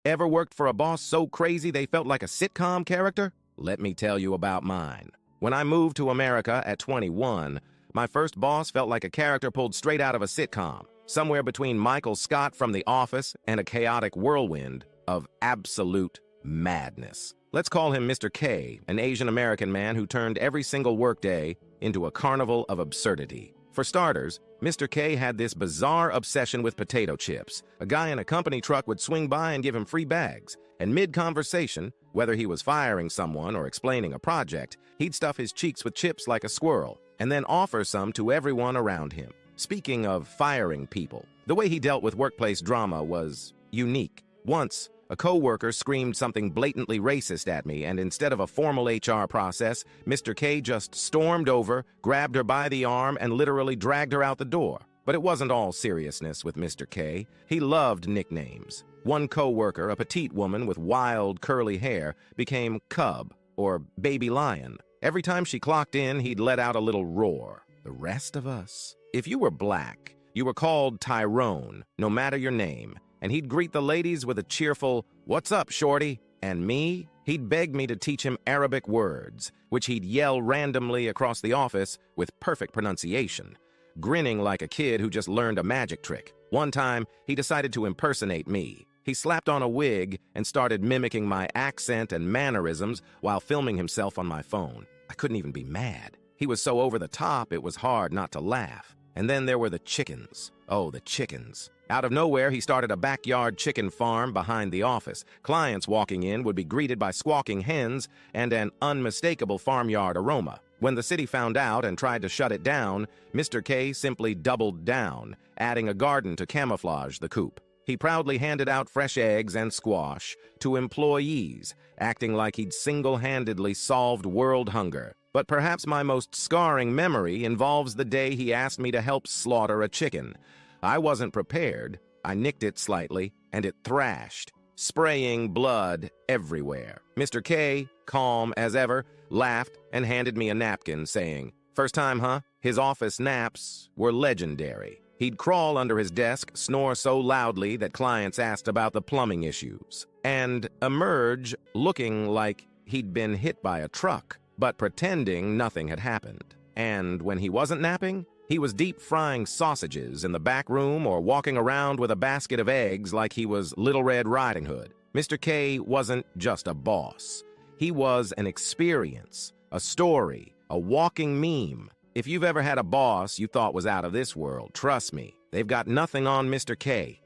Ever worked for a boss so crazy they felt like a sitcom character? Let me tell you about mine. When I moved to America at 21, my first boss felt like a character pulled straight out of a sitcom, somewhere between Michael Scott from The Office and a chaotic whirlwind of absolute madness. Let's call him Mr. K, an Asian American man who turned every single workday into a carnival of absurdity. For starters, Mr. K had this bizarre obsession with potato chips. A guy in a company truck would swing by and give him free bags, and mid-conversation, whether he was firing someone or explaining a project, he'd stuff his cheeks with chips like a squirrel, and then offer some to everyone around him. Speaking of firing people, the way he dealt with workplace drama was unique. Once, a coworker screamed something blatantly racist at me, and instead of a formal HR process, Mr. K just stormed over, grabbed her by the arm, and literally dragged her out the door. But it wasn't all seriousness with Mr. K. He loved nicknames. One coworker, a petite woman with wild, curly hair, became Cub, or Baby Lion. Every time she clocked in, he'd let out a little roar. The rest of us. If you were black, you were called Tyrone, no matter your name, and he'd greet the ladies with a cheerful, "What's up, shorty?" And me, he'd beg me to teach him Arabic words, which he'd yell randomly across the office with perfect pronunciation, grinning like a kid who just learned a magic trick. One time, he decided to impersonate me. He slapped on a wig and started mimicking my accent and mannerisms while filming himself on my phone. I couldn't even be mad. He was so over the top, it was hard not to laugh. And then there were the chickens. Oh, the chickens. Out of nowhere, he started a backyard chicken farm behind the office. Clients walking in would be greeted by squawking hens and an unmistakable farmyard aroma. When the city found out and tried to shut it down, Mr. K simply doubled down, adding a garden to camouflage the coop. He proudly handed out fresh eggs and squash to employees, acting like he'd single-handedly solved world hunger. But perhaps my most scarring memory involves the day he asked me to help slaughter a chicken. I wasn't prepared. I nicked it slightly, and it thrashed, spraying blood everywhere. Mr. K, calm as ever, laughed and handed me a napkin, saying, "First time, huh?" His office naps were legendary. He'd crawl under his desk, snore so loudly that clients asked about the plumbing issues, and emerge looking like he'd been hit by a truck, but pretending nothing had happened. And when he wasn't napping, he was deep-frying sausages in the back room or walking around with a basket of eggs like he was Little Red Riding Hood. Mr. K wasn't just a boss. He was an experience, a story, a walking meme. If you've ever had a boss you thought was out of this world, trust me, they've got nothing on Mr. K.